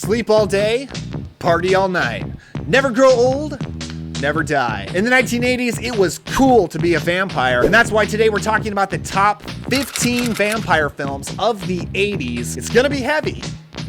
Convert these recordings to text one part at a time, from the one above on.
Sleep all day, party all night. Never grow old, never die. In the 1980s, it was cool to be a vampire, and that's why today we're talking about the top 15 vampire films of the 80s. It's gonna be heavy,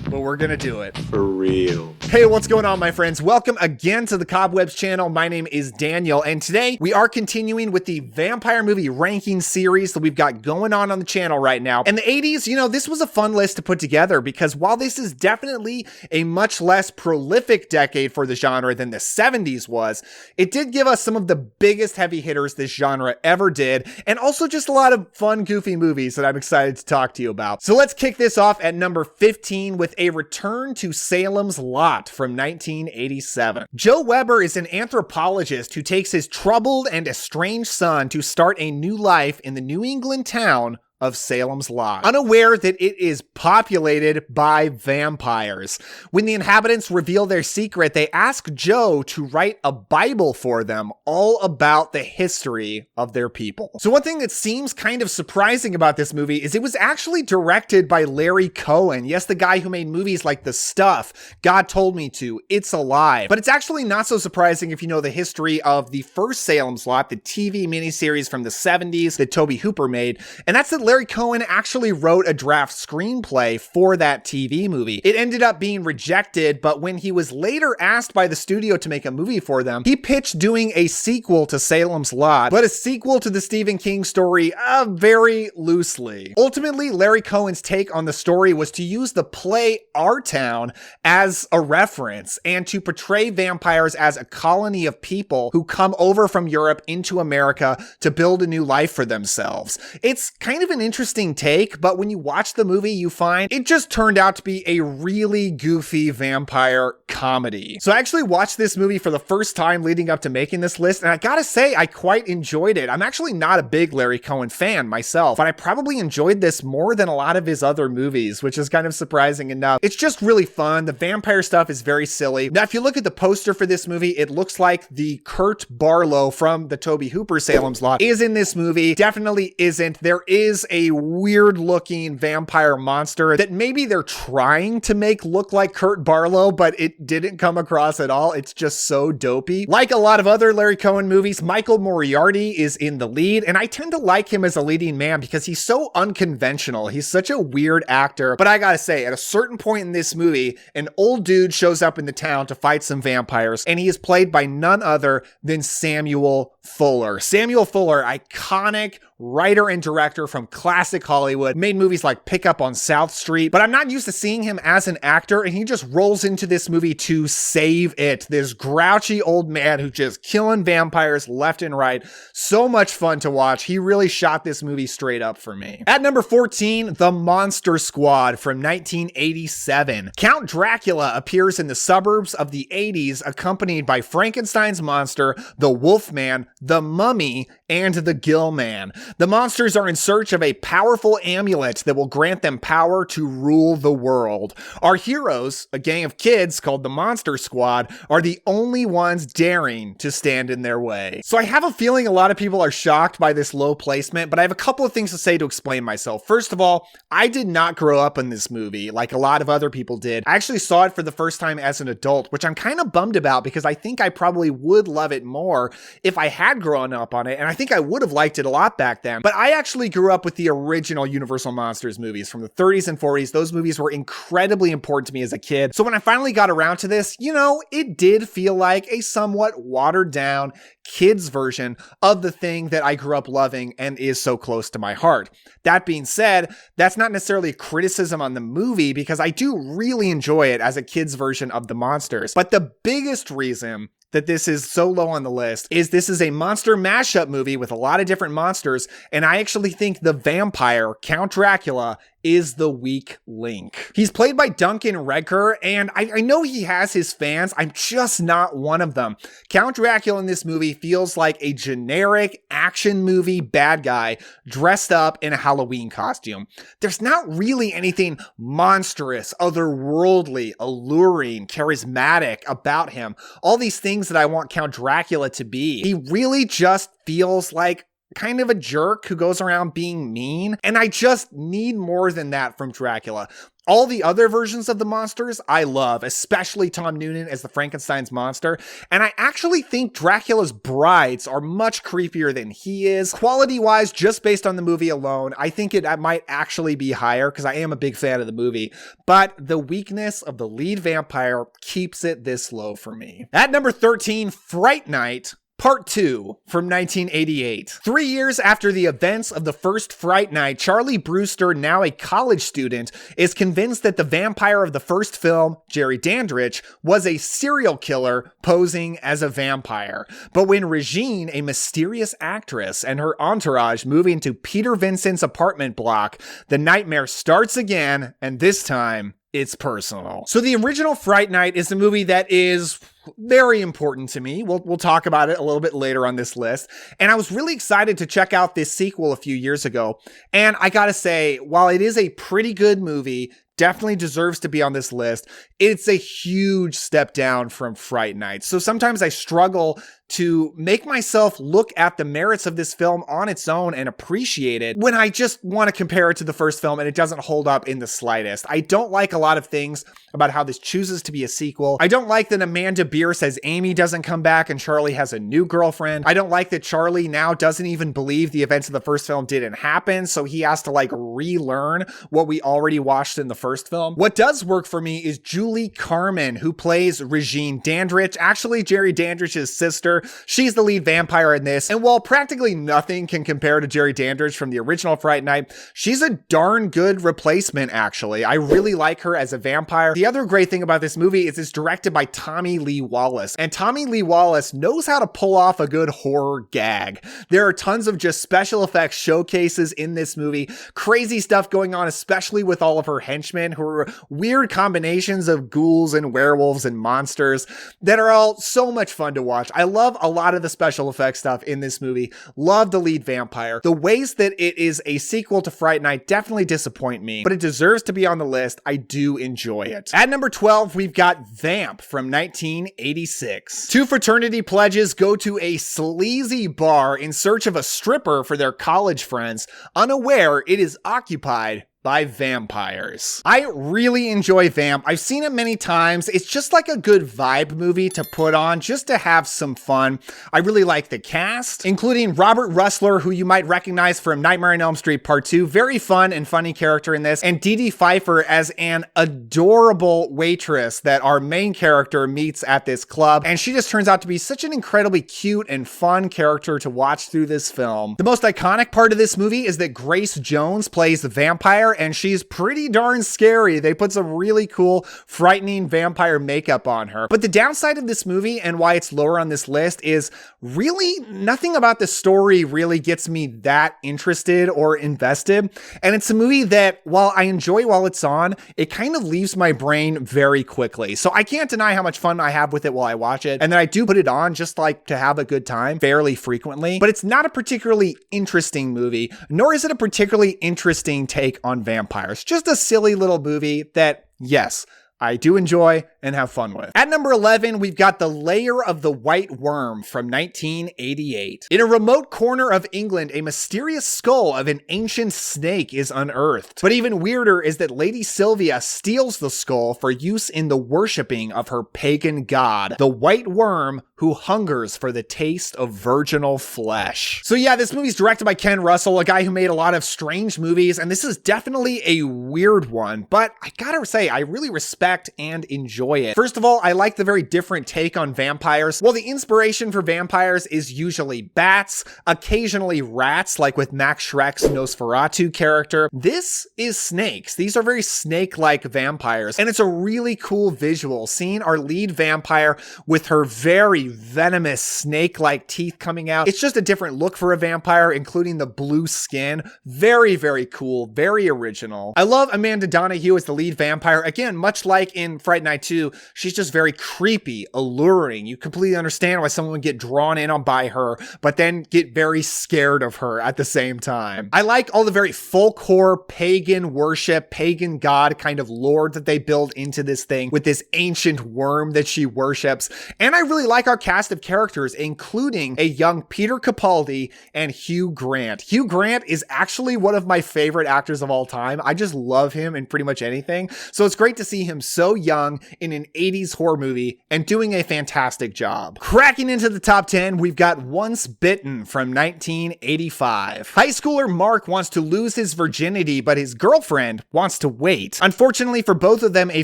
but we're gonna do it. For real. Hey, what's going on, my friends? Welcome again to the Cobwebs channel. My name is Daniel, and today we are continuing with the vampire movie ranking series that we've got going on the channel right now. In the 80s, this was a fun list to put together because while this is definitely a much less prolific decade for the genre than the 70s was, it did give us some of the biggest heavy hitters this genre ever did, and also just a lot of fun, goofy movies that I'm excited to talk to you about. So let's kick this off at number 15 with a return to Salem's Lot from 1987. Joe Weber is an anthropologist who takes his troubled and estranged son to start a new life in the New England town of Salem's Lot, unaware that it is populated by vampires. When the inhabitants reveal their secret, they ask Joe to write a Bible for them all about the history of their people. So one thing that seems kind of surprising about this movie is it was actually directed by Larry Cohen. Yes, the guy who made movies like The Stuff, God Told Me To, It's Alive. But it's actually not so surprising if you know the history of the first Salem's Lot, the TV miniseries from the 70s that Tobe Hooper made. And that's that Larry Cohen actually wrote a draft screenplay for that TV movie. It ended up being rejected, but when he was later asked by the studio to make a movie for them, he pitched doing a sequel to Salem's Lot, but a sequel to the Stephen King story very loosely. Ultimately, Larry Cohen's take on the story was to use the play Our Town as a reference and to portray vampires as a colony of people who come over from Europe into America to build a new life for themselves. It's kind of an interesting take, but when you watch the movie, you find it just turned out to be a really goofy vampire comedy. So I actually watched this movie for the first time leading up to making this list, and I gotta say, I quite enjoyed it. I'm actually not a big Larry Cohen fan myself, but I probably enjoyed this more than a lot of his other movies, which is kind of surprising enough. It's just really fun. The vampire stuff is very silly. Now, if you look at the poster for this movie, it looks like the Kurt Barlow from the Tobe Hooper Salem's Lot is in this movie. Definitely isn't. There is a weird looking vampire monster that maybe they're trying to make look like Kurt Barlow, but it didn't come across at all. It's just so dopey. Like a lot of other Larry Cohen movies, Michael Moriarty is in the lead, and I tend to like him as a leading man because he's so unconventional. He's such a weird actor, but I gotta say, at a certain point in this movie, an old dude shows up in the town to fight some vampires, and he is played by none other than Samuel Fuller. Samuel Fuller, iconic writer and director from classic Hollywood, made movies like Pickup on South Street, but I'm not used to seeing him as an actor, and he just rolls into this movie to save it. This grouchy old man who's just killing vampires left and right. So much fun to watch. He really shot this movie straight up for me. At number 14, The Monster Squad from 1987. Count Dracula appears in the suburbs of the 80s, accompanied by Frankenstein's monster, the Wolfman, the Mummy, and the Gill Man. The monsters are in search of a powerful amulet that will grant them power to rule the world. Our heroes, a gang of kids called the Monster Squad, are the only ones daring to stand in their way. So I have a feeling a lot of people are shocked by this low placement, but I have a couple of things to say to explain myself. First of all, I did not grow up in this movie like a lot of other people did. I actually saw it for the first time as an adult, which I'm kind of bummed about because I think I probably would love it more if I had grown up on it, and I think I would have liked it a lot back then. But I actually grew up with the original Universal Monsters movies from the 30s and 40s. Those movies were incredibly important to me as a kid. So when I finally got around to this, it did feel like a somewhat watered down kids version of the thing that I grew up loving and is so close to my heart. That being said, that's not necessarily a criticism on the movie because I do really enjoy it as a kid's version of the monsters. But the biggest reason that this is so low on the list is this is a monster mashup movie with a lot of different monsters, and I actually think the vampire, Count Dracula, is the weak link. He's played by Duncan Redker, and I know he has his fans. I'm just not one of them. Count Dracula in this movie feels like a generic action movie bad guy dressed up in a Halloween costume. There's not really anything monstrous, otherworldly, alluring, charismatic about him. All these things that I want Count Dracula to be. He really just feels like kind of a jerk who goes around being mean. And I just need more than that from Dracula. All the other versions of the monsters I love, especially Tom Noonan as the Frankenstein's monster. And I actually think Dracula's brides are much creepier than he is. Quality-wise, just based on the movie alone, I think it might actually be higher because I am a big fan of the movie. But the weakness of the lead vampire keeps it this low for me. At number 13, Fright Night Part 2 from 1988. 3 years after the events of the first Fright Night, Charlie Brewster, now a college student, is convinced that the vampire of the first film, Jerry Dandridge, was a serial killer posing as a vampire. But when Regine, a mysterious actress, and her entourage move into Peter Vincent's apartment block, the nightmare starts again, and this time, it's personal. So the original Fright Night is a movie that is very important to me. We'll talk about it a little bit later on this list. And I was really excited to check out this sequel a few years ago. And I gotta say, while it is a pretty good movie, definitely deserves to be on this list, it's a huge step down from Fright Night. So sometimes I struggle to make myself look at the merits of this film on its own and appreciate it when I just want to compare it to the first film and it doesn't hold up in the slightest. I don't like a lot of things about how this chooses to be a sequel. I don't like that Amanda Beer says Amy doesn't come back and Charlie has a new girlfriend. I don't like that Charlie now doesn't even believe the events of the first film didn't happen, so he has to like relearn what we already watched in the first film. What does work for me is Julie Carmen, who plays Regine Dandridge, actually Jerry Dandridge's sister. She's the lead vampire in this, and while practically nothing can compare to Jerry Dandridge from the original Fright Night, she's a darn good replacement, actually. I really like her as a vampire. The other great thing about this movie is it's directed by Tommy Lee Wallace, and Tommy Lee Wallace knows how to pull off a good horror gag. There are tons of just special effects showcases in this movie, crazy stuff going on, especially with all of her henchmen, who are weird combinations of ghouls and werewolves and monsters that are all so much fun to watch. I love a lot of the special effects stuff in this movie. Love the lead vampire. The ways that it is a sequel to Fright Night definitely disappoint me, but it deserves to be on the list. I do enjoy it. At number 12, we've got Vamp from 1986. Two fraternity pledges go to a sleazy bar in search of a stripper for their college friends, unaware it is occupied by vampires. I really enjoy Vamp. I've seen it many times. It's just like a good vibe movie to put on just to have some fun. I really like the cast, including Robert Russler, who you might recognize from Nightmare on Elm Street Part 2. Very fun and funny character in this. And Dee Dee Pfeiffer as an adorable waitress that our main character meets at this club. And she just turns out to be such an incredibly cute and fun character to watch through this film. The most iconic part of this movie is that Grace Jones plays the vampire, and she's pretty darn scary. They put some really cool, frightening vampire makeup on her. But the downside of this movie and why it's lower on this list is really nothing about the story really gets me that interested or invested. And it's a movie that, while I enjoy while it's on, it kind of leaves my brain very quickly. So I can't deny how much fun I have with it while I watch it. And then I do put it on just like to have a good time fairly frequently. But it's not a particularly interesting movie, nor is it a particularly interesting take on vampires. Just a silly little movie that, yes, I do enjoy and have fun with. At number 11, we've got The Lair of the White Worm from 1988. In a remote corner of England, a mysterious skull of an ancient snake is unearthed. But even weirder is that Lady Sylvia steals the skull for use in the worshipping of her pagan god, the White Worm, who hungers for the taste of virginal flesh. So yeah, this movie's directed by Ken Russell, a guy who made a lot of strange movies, and this is definitely a weird one, but I gotta say, I really respect and enjoy it. First of all, I like the very different take on vampires. While the inspiration for vampires is usually bats, occasionally rats, like with Max Schreck's Nosferatu character, this is snakes. These are very snake-like vampires, and it's a really cool visual, seeing our lead vampire with her very venomous snake-like teeth coming out. It's just a different look for a vampire, including the blue skin. Very, very cool, very original. I love Amanda Donoghue as the lead vampire. Again, much like in Fright Night 2, too, she's just very creepy, alluring. You completely understand why someone would get drawn in on by her, but then get very scared of her at the same time. I like all the very folk horror, pagan worship, pagan god kind of lore that they build into this thing with this ancient worm that she worships. And I really like our cast of characters, including a young Peter Capaldi and Hugh Grant. Hugh Grant is actually one of my favorite actors of all time. I just love him in pretty much anything. So it's great to see him so young in an 80s horror movie and doing a fantastic job. Cracking into the top 10, we've got Once Bitten from 1985. High schooler Mark wants to lose his virginity, but his girlfriend wants to wait. Unfortunately for both of them, a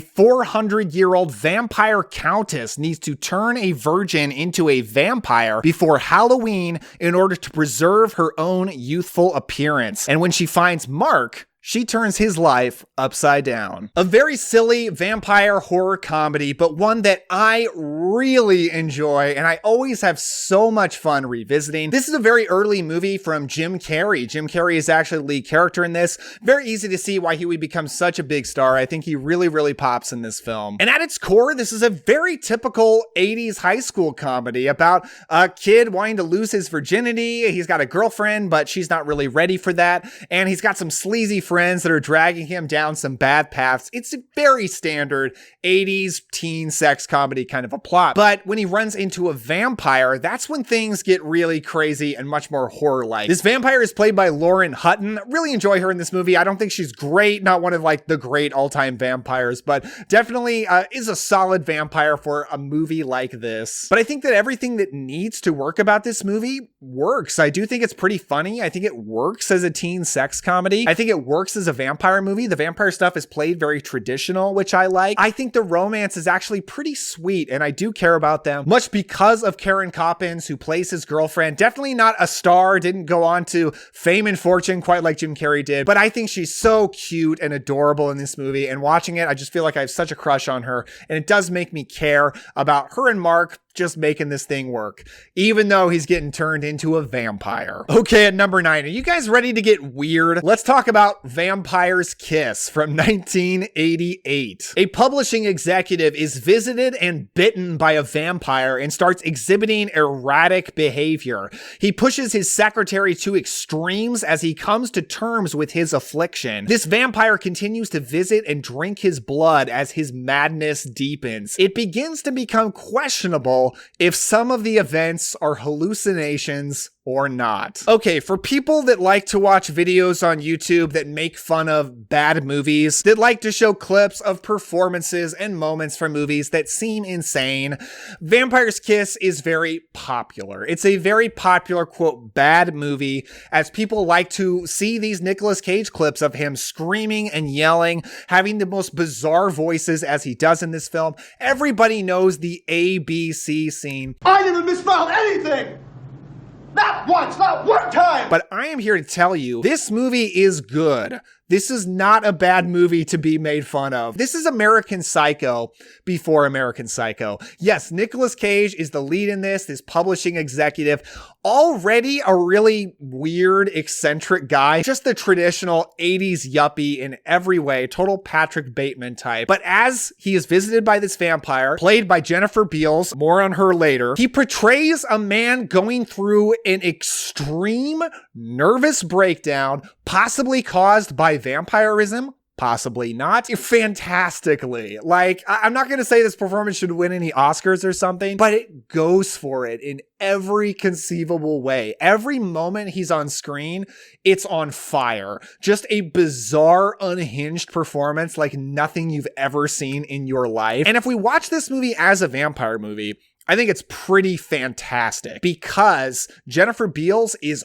400-year-old vampire countess needs to turn a virgin into a vampire before Halloween in order to preserve her own youthful appearance. And when she finds Mark, she turns his life upside down. A very silly vampire horror comedy, but one that I really enjoy and I always have so much fun revisiting. This is a very early movie from Jim Carrey. Jim Carrey is actually the lead character in this. Very easy to see why he would become such a big star. I think he really pops in this film. And at its core, this is a very typical 80s high school comedy about a kid wanting to lose his virginity. He's got a girlfriend, but she's not really ready for that. And he's got some sleazy friends that are dragging him down some bad paths. It's a very standard 80s teen sex comedy kind of a plot. But when he runs into a vampire, that's when things get really crazy and much more horror-like. This vampire is played by Lauren Hutton. Really enjoy her in this movie. I don't think she's great, not one of like the great all-time vampires, but definitely is a solid vampire for a movie like this. But I think that everything that needs to work about this movie works. I do think it's pretty funny. I think it works as a teen sex comedy. I think it works as a vampire movie. The vampire stuff is played very traditional, which I like. I think the romance is actually pretty sweet, and I do care about them, much because of Karen Coppins, who plays his girlfriend. Definitely not a star, didn't go on to fame and fortune quite like Jim Carrey did, but I think she's so cute and adorable in this movie, and watching it, I just feel like I have such a crush on her, and it does make me care about her and Mark just making this thing work, even though he's getting turned into a vampire. Okay, at number 9, are you guys ready to get weird? Let's talk about Vampire's Kiss from 1988. A publishing executive is visited and bitten by a vampire and starts exhibiting erratic behavior. He pushes his secretary to extremes as he comes to terms with his affliction. This vampire continues to visit and drink his blood as his madness deepens. It begins to become questionable if some of the events are hallucinations or not. Okay, for people that like to watch videos on YouTube that make fun of bad movies, that like to show clips of performances and moments from movies that seem insane, Vampire's Kiss is very popular. It's a very popular, quote, bad movie, as people like to see these Nicolas Cage clips of him screaming and yelling, having the most bizarre voices as he does in this film. Everybody knows the ABC scene. I never misspelled anything! Not once, not one time! But I am here to tell you, this movie is good. This is not a bad movie to be made fun of. This is American Psycho before American Psycho. Yes, Nicolas Cage is the lead in this publishing executive. Already a really weird, eccentric guy. Just the traditional 80s yuppie in every way. Total Patrick Bateman type. But as he is visited by this vampire, played by Jennifer Beals, more on her later, he portrays a man going through an extreme nervous breakdown, possibly caused by vampirism, possibly not, fantastically. Like, I'm not going to say this performance should win any Oscars or something, but it goes for it in every conceivable way. Every moment he's on screen, it's on fire. Just a bizarre, unhinged performance like nothing you've ever seen in your life. And if we watch this movie as a vampire movie, I think it's pretty fantastic because Jennifer Beals is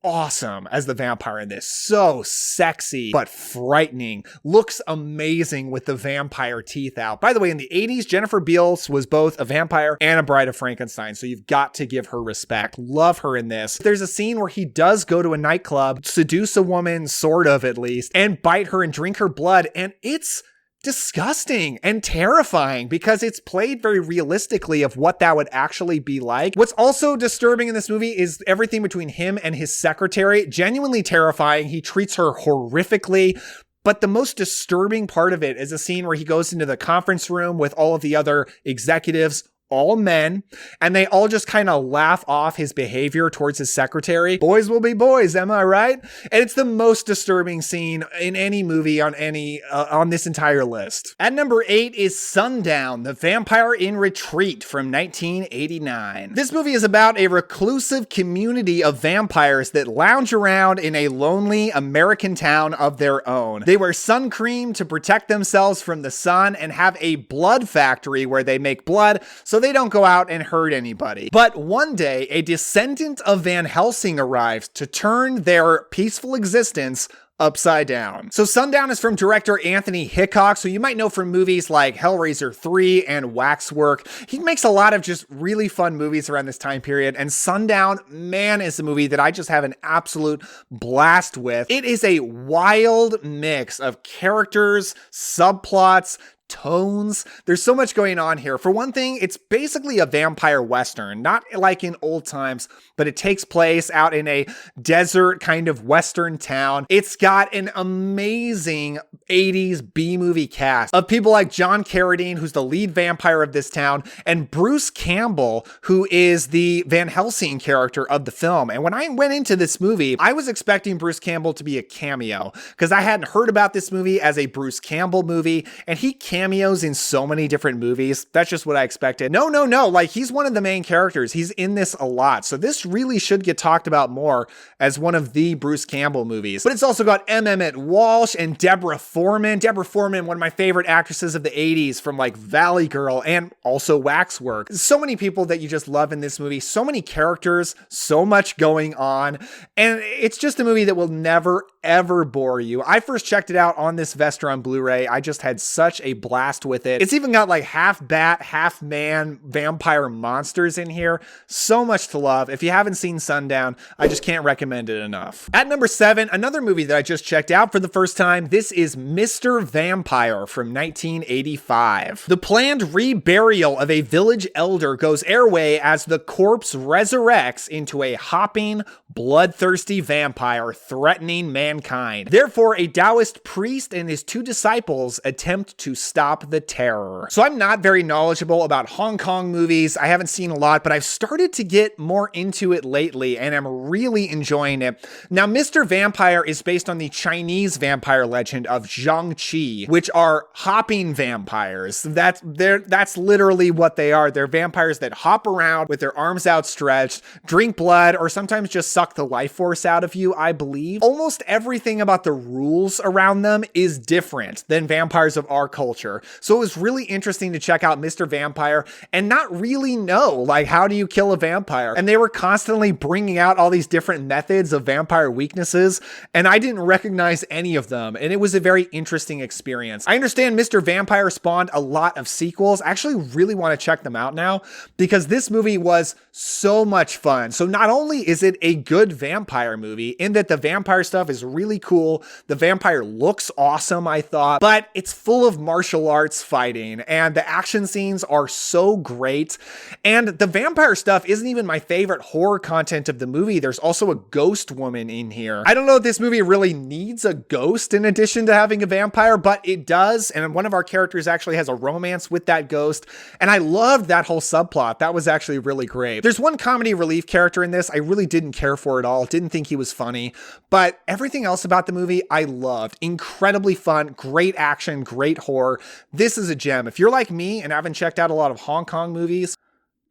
awesome as the vampire in this. So sexy, but frightening. Looks amazing with the vampire teeth out. By the way, in the 80s, Jennifer Beals was both a vampire and a bride of Frankenstein, so you've got to give her respect. Love her in this. There's a scene where he does go to a nightclub, seduce a woman, sort of at least, and bite her and drink her blood, and it's disgusting and terrifying because it's played very realistically of what that would actually be like. What's also disturbing in this movie is everything between him and his secretary. Genuinely terrifying. He treats her horrifically, But the most disturbing part of it is a scene where he goes into the conference room with all of the other executives, all men, and they all just kind of laugh off his behavior towards his secretary. Boys will be boys, am I right? And it's the most disturbing scene in any movie on this entire list. At number 8 is Sundown, The Vampire in Retreat from 1989. This movie is about a reclusive community of vampires that lounge around in a lonely American town of their own. They wear sun cream to protect themselves from the sun and have a blood factory where they make blood so they don't go out and hurt anybody. But one day, a descendant of Van Helsing arrives to turn their peaceful existence upside down. So Sundown is from director Anthony Hickok, so you might know from movies like Hellraiser 3 and Waxwork. He makes a lot of just really fun movies around this time period, and Sundown, man, is a movie that I just have an absolute blast with. It is a wild mix of characters, subplots, tones. There's so much going on here. For one thing, it's basically a vampire western, not like in old times, but it takes place out in a desert kind of western town. It's got an amazing 80s B-movie cast of people like John Carradine, who's the lead vampire of this town, and Bruce Campbell, who is the Van Helsing character of the film. And when I went into this movie, I was expecting Bruce Campbell to be a cameo because I hadn't heard about this movie as a Bruce Campbell movie, and he cameos in so many different movies. That's just what I expected. No. Like, he's one of the main characters. He's in this a lot. So this really should get talked about more as one of the Bruce Campbell movies. But it's also got M. Emmett Walsh and Deborah Foreman. Deborah Foreman, one of my favorite actresses of the 80s from like Valley Girl and also Waxwork. So many people that you just love in this movie. So many characters, so much going on. And it's just a movie that will never, ever bore you. I first checked it out on this Vester on Blu-ray. I just had such a blast with it. It's even got like half bat, half man vampire monsters in here. So much to love. If you haven't seen Sundown, I just can't recommend it enough. At number 7, another movie that I just checked out for the first time. This is Mr. Vampire from 1985. The planned reburial of a village elder goes airway as the corpse resurrects into a hopping, bloodthirsty vampire threatening mankind. Therefore, a Taoist priest and his 2 disciples attempt to stop the terror. So I'm not very knowledgeable about Hong Kong movies. I haven't seen a lot, but I've started to get more into it lately, and I'm really enjoying it. Now, Mr. Vampire is based on the Chinese vampire legend of Zhang-Chi, which are hopping vampires. That's literally what they are. They're vampires that hop around with their arms outstretched, drink blood, or sometimes just suck the life force out of you, I believe. Almost everything about the rules around them is different than vampires of our culture. So it was really interesting to check out Mr. Vampire and not really know, like, how do you kill a vampire? And they were constantly bringing out all these different methods of vampire weaknesses, and I didn't recognize any of them, and it was a very interesting experience. I understand Mr. Vampire spawned a lot of sequels. I actually really want to check them out now because this movie was so much fun. So not only is it a good vampire movie in that the vampire stuff is really cool, the vampire looks awesome, I thought, but it's full of martial arts fighting and the action scenes are so great. And the vampire stuff isn't even my favorite horror content of the movie. There's also a ghost woman in here. I don't know if this movie really needs a ghost in addition to having a vampire, but it does. And one of our characters actually has a romance with that ghost. And I loved that whole subplot. That was actually really great. There's one comedy relief character in this I really didn't care for at all. Didn't think he was funny, but everything else about the movie I loved. Incredibly fun, great action, great horror. This is a gem. If you're like me and haven't checked out a lot of Hong Kong movies,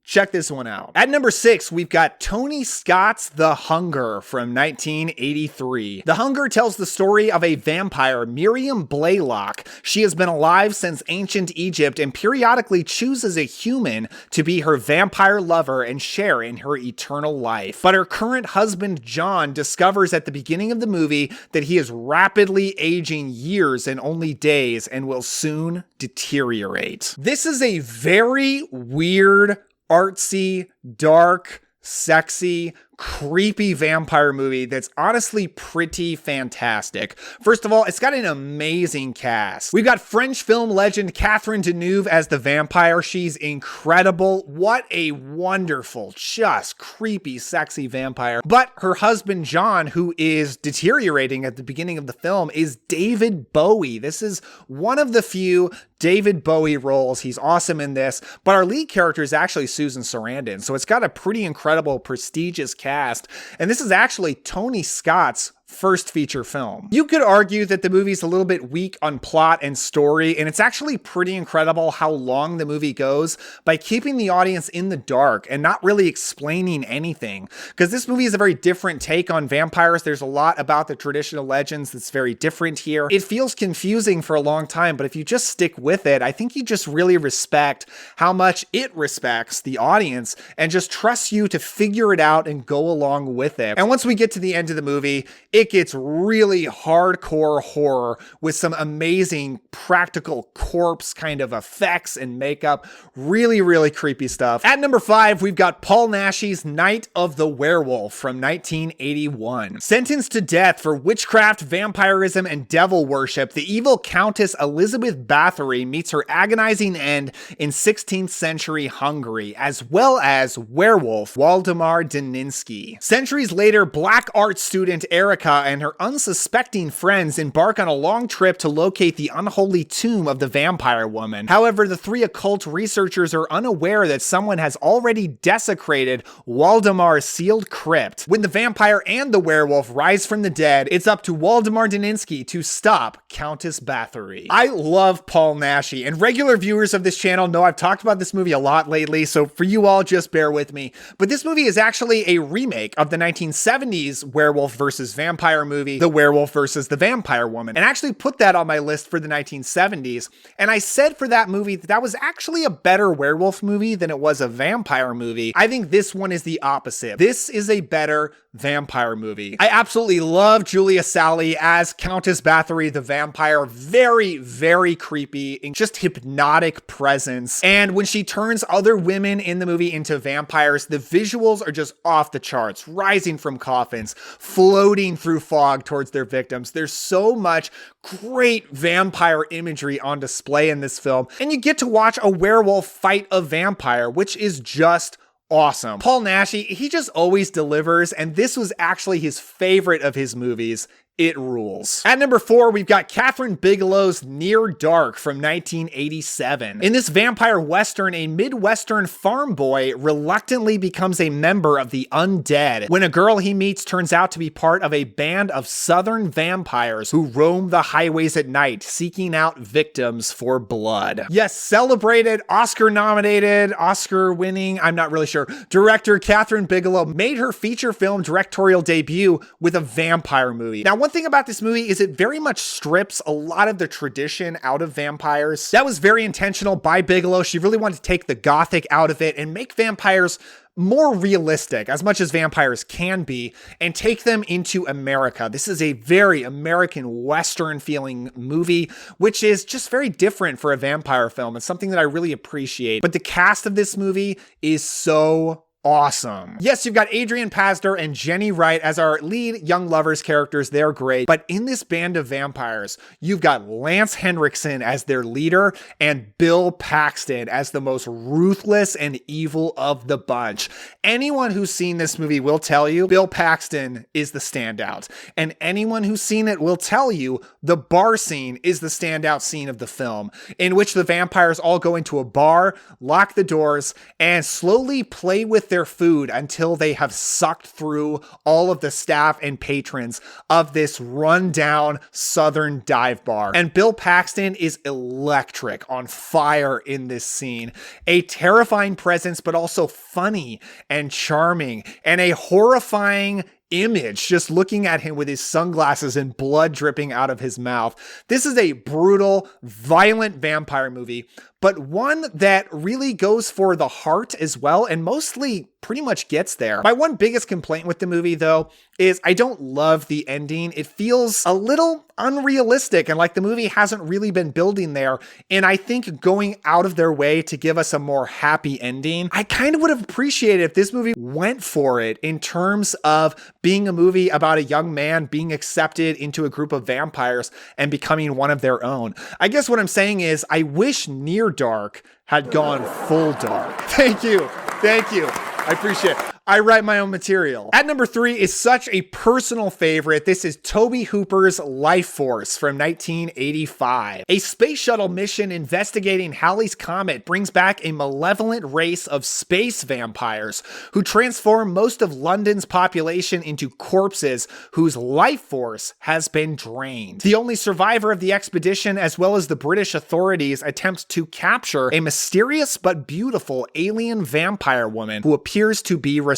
check this one out. At number 6, we've got Tony Scott's The Hunger from 1983. The Hunger tells the story of a vampire, Miriam Blaylock. She has been alive since ancient Egypt and periodically chooses a human to be her vampire lover and share in her eternal life. But her current husband, John, discovers at the beginning of the movie that he is rapidly aging years in only days and will soon deteriorate. This is a very weird, artsy, dark, sexy, creepy vampire movie that's honestly pretty fantastic. First of all, it's got an amazing cast. We've got French film legend Catherine Deneuve as the vampire. She's incredible. What a wonderful, just creepy, sexy vampire. But her husband, John, who is deteriorating at the beginning of the film, is David Bowie. This is one of the few David Bowie roles. He's awesome in this, but our lead character is actually Susan Sarandon. So it's got a pretty incredible, prestigious cast. And this is actually Tony Scott's first feature film. You could argue that the movie's a little bit weak on plot and story, and it's actually pretty incredible how long the movie goes by keeping the audience in the dark and not really explaining anything. Because this movie is a very different take on vampires. There's a lot about the traditional legends that's very different here. It feels confusing for a long time, but if you just stick with it, I think you just really respect how much it respects the audience and just trusts you to figure it out and go along with it. And once we get to the end of the movie, it gets really hardcore horror with some amazing practical corpse kind of effects and makeup. Really, really creepy stuff. At number 5, we've got Paul Naschy's Night of the Werewolf from 1981. Sentenced to death for witchcraft, vampirism, and devil worship, the evil Countess Elizabeth Bathory meets her agonizing end in 16th century Hungary, as well as werewolf Waldemar Daninsky. Centuries later, black art student Erica and her unsuspecting friends embark on a long trip to locate the unholy tomb of the vampire woman. However, the three occult researchers are unaware that someone has already desecrated Waldemar's sealed crypt. When the vampire and the werewolf rise from the dead, it's up to Waldemar Daninsky to stop Countess Bathory. I love Paul Naschy, and regular viewers of this channel know I've talked about this movie a lot lately, so for you all, just bear with me. But this movie is actually a remake of the 1970s werewolf versus vampire movie, The Werewolf versus the Vampire Woman, and I actually put that on my list for the 1970s. And I said for that movie that was actually a better werewolf movie than it was a vampire movie. I think this one is the opposite. This is a better vampire movie. I absolutely love Julia Sally as Countess Bathory the vampire. Very, very creepy and just hypnotic presence. And when she turns other women in the movie into vampires, the visuals are just off the charts, rising from coffins, floating through fog towards their victims. There's so much great vampire imagery on display in this film, and you get to watch a werewolf fight a vampire, which is just awesome. Paul Naschy, he just always delivers, and this was actually his favorite of his movies. It rules. At number 4, we've got Catherine Bigelow's Near Dark from 1987. In this vampire western, a Midwestern farm boy reluctantly becomes a member of the undead when a girl he meets turns out to be part of a band of southern vampires who roam the highways at night, seeking out victims for blood. Yes, celebrated, Oscar-nominated, Oscar-winning, I'm not really sure, director Catherine Bigelow made her feature film directorial debut with a vampire movie. Now, one thing about this movie is it very much strips a lot of the tradition out of vampires. That was very intentional by Bigelow. She really wanted to take the gothic out of it and make vampires more realistic, as much as vampires can be, and take them into America. This is a very American Western feeling movie, which is just very different for a vampire film. It's something that I really appreciate. But the cast of this movie is so awesome. Yes, you've got Adrian Pasdar and Jenny Wright as our lead young lovers characters. They're great. But in this band of vampires, you've got Lance Henriksen as their leader and Bill Paxton as the most ruthless and evil of the bunch. Anyone who's seen this movie will tell you Bill Paxton is the standout. And anyone who's seen it will tell you the bar scene is the standout scene of the film, in which the vampires all go into a bar, lock the doors, and slowly play with their food until they have sucked through all of the staff and patrons of this rundown southern dive bar. And Bill Paxton is electric, on fire in this scene. A terrifying presence, but also funny and charming, and a horrifying image just looking at him with his sunglasses and blood dripping out of his mouth. This is a brutal, violent vampire movie, but one that really goes for the heart as well, and mostly pretty much gets there. My one biggest complaint with the movie, though, is I don't love the ending. It feels a little unrealistic, and like the movie hasn't really been building there. And I think going out of their way to give us a more happy ending, I kind of would have appreciated if this movie went for it in terms of being a movie about a young man being accepted into a group of vampires and becoming one of their own. I guess what I'm saying is I wish Near Dark had gone full dark. Thank you. Thank you. I appreciate it. I write my own material. At number 3 is such a personal favorite. This is Tobe Hooper's Life Force from 1985. A space shuttle mission investigating Halley's Comet brings back a malevolent race of space vampires who transform most of London's population into corpses whose life force has been drained. The only survivor of the expedition, as well as the British authorities, attempt to capture a mysterious but beautiful alien vampire woman who appears to be responsible.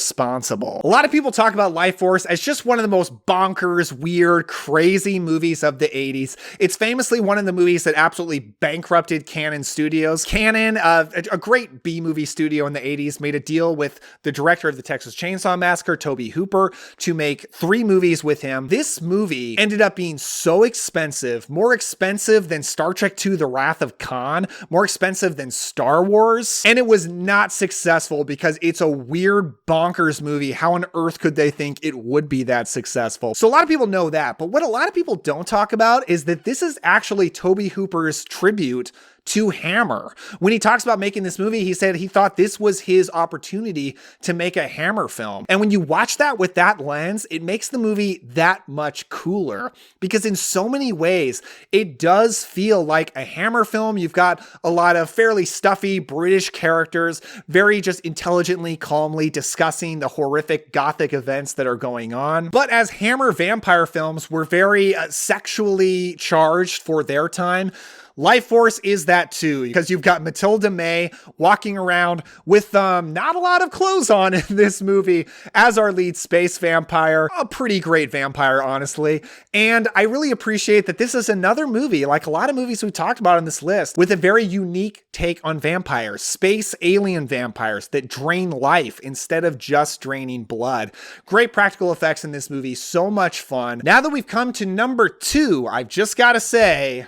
A lot of people talk about Life Force as just one of the most bonkers, weird, crazy movies of the 80s. It's famously one of the movies that absolutely bankrupted Cannon Studios. Cannon, a great B-movie studio in the 80s, made a deal with the director of the Texas Chainsaw Massacre, Tobe Hooper, to make 3 movies with him. This movie ended up being so expensive, more expensive than Star Trek II: The Wrath of Khan, more expensive than Star Wars, and it was not successful because it's a weird, bonkers movie. How on earth could they think it would be that successful? So a lot of people know that, but what a lot of people don't talk about is that this is actually Tobe Hooper's tribute to Hammer. When he talks about making this movie, he said he thought this was his opportunity to make a Hammer film. And when you watch that with that lens, it makes the movie that much cooler because in so many ways, it does feel like a Hammer film. You've got a lot of fairly stuffy British characters, very just intelligently, calmly discussing the horrific Gothic events that are going on. But as Hammer vampire films were very sexually charged for their time, Life Force is that too, because you've got Matilda May walking around with not a lot of clothes on in this movie as our lead space vampire. A pretty great vampire, honestly. And I really appreciate that this is another movie, like a lot of movies we talked about on this list, with a very unique take on vampires. Space alien vampires that drain life instead of just draining blood. Great practical effects in this movie, so much fun. Now that we've come to number 2, I've just got to say,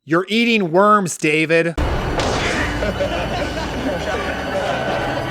you're eating worms, David.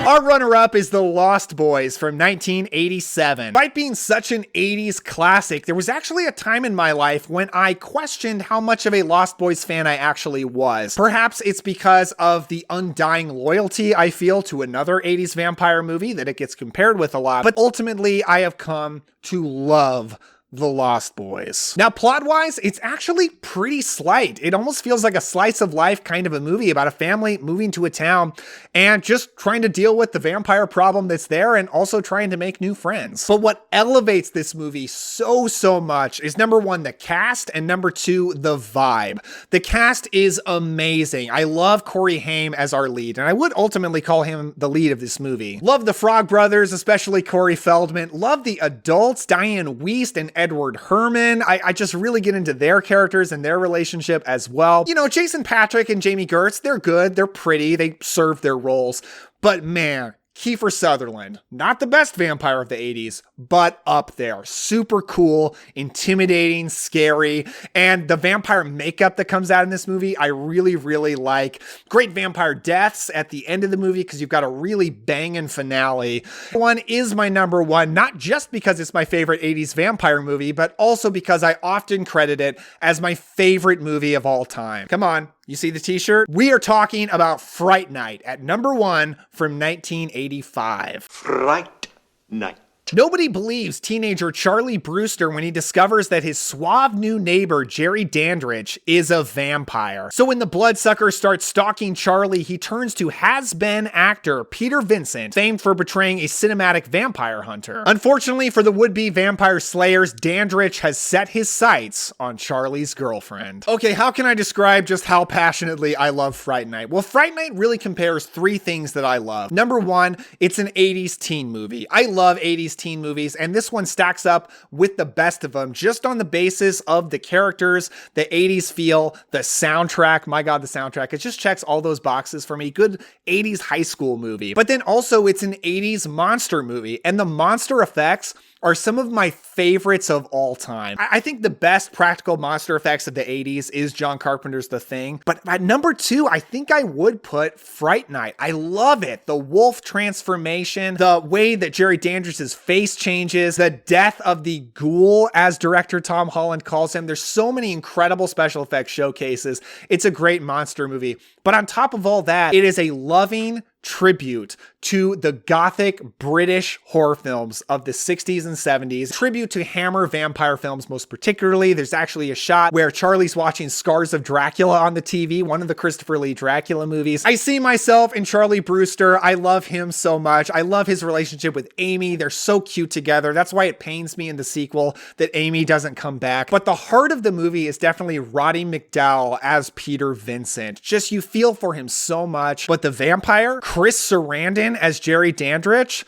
Our runner-up is The Lost Boys from 1987. Despite being such an 80s classic, there was actually a time in my life when I questioned how much of a Lost Boys fan I actually was. Perhaps it's because of the undying loyalty I feel to another 80s vampire movie that it gets compared with a lot, but ultimately I have come to love The Lost Boys. Now, plot-wise, it's actually pretty slight. It almost feels like a slice of life kind of a movie about a family moving to a town and just trying to deal with the vampire problem that's there and also trying to make new friends. But what elevates this movie so much is number 1, the cast, and number 2, the vibe. The cast is amazing. I love Corey Haim as our lead, and I would ultimately call him the lead of this movie. Love the Frog Brothers, especially Corey Feldman. Love the adults, Diane Wiest and Edward Herman. I just really get into their characters and their relationship as well. You know, Jason Patric and Jamie Gertz, they're good, they're pretty, they serve their roles. But man, Kiefer Sutherland, not the best vampire of the 80s, but up there. Super cool, intimidating, scary, and the vampire makeup that comes out in this movie, I really like. Great vampire deaths at the end of the movie because you've got a really banging finale. One is my number 1, not just because it's my favorite 80s vampire movie, but also because I often credit it as my favorite movie of all time. Come on. You see the t-shirt? We are talking about Fright Night at number 1 from 1985. Fright Night. Nobody believes teenager Charlie Brewster when he discovers that his suave new neighbor, Jerry Dandridge, is a vampire. So when the bloodsucker starts stalking Charlie, he turns to has-been actor Peter Vincent, famed for portraying a cinematic vampire hunter. Unfortunately for the would-be vampire slayers, Dandridge has set his sights on Charlie's girlfriend. Okay, how can I describe just how passionately I love Fright Night? Well, Fright Night really compares 3 things that I love. Number 1, it's an 80s teen movie. I love 80s 80s teen movies, and this one stacks up with the best of them just on the basis of the characters, the 80s feel, the soundtrack. My God, the soundtrack. It just checks all those boxes for me. Good 80s high school movie. But then also it's an 80s monster movie, and the monster effects are some of my favorites of all time. I think the best practical monster effects of the 80s is John Carpenter's The Thing. But at number 2, I think I would put Fright Night. I love it. The wolf transformation, the way that Jerry Dandridge's face changes, the death of the ghoul, as director Tom Holland calls him. There's so many incredible special effects showcases. It's a great monster movie. But on top of all that, it is a loving tribute to the gothic British horror films of the 60s and 70s. Tribute to Hammer vampire films most particularly. There's actually a shot where Charlie's watching Scars of Dracula on the TV, one of the Christopher Lee Dracula movies. I see myself in Charlie Brewster. I love him so much. I love his relationship with Amy. They're so cute together. That's why it pains me in the sequel that Amy doesn't come back. But the heart of the movie is definitely Roddy McDowall as Peter Vincent. Just you feel for him so much. But the vampire, Chris Sarandon as Jerry Dandridge.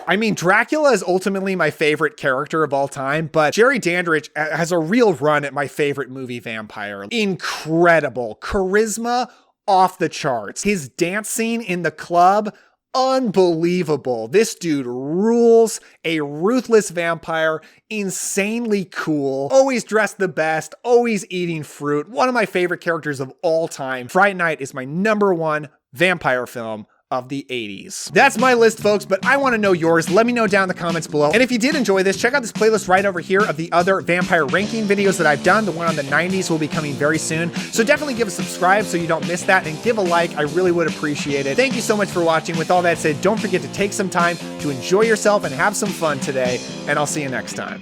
I mean, Dracula is ultimately my favorite character of all time, but Jerry Dandridge has a real run at my favorite movie vampire. Incredible. Charisma off the charts. His dance scene in the club, unbelievable. This dude rules. A ruthless vampire, insanely cool, always dressed the best, always eating fruit. One of my favorite characters of all time. Fright Night is my number 1 vampire film of the 80s. That's my list, folks, but I want to know yours. Let me know down in the comments below. And if you did enjoy this, check out this playlist right over here of the other vampire ranking videos that I've done. The one on the 90s will be coming very soon. So definitely give a subscribe so you don't miss that, and give a like. I really would appreciate it. Thank you so much for watching. With all that said, don't forget to take some time to enjoy yourself and have some fun today, and I'll see you next time.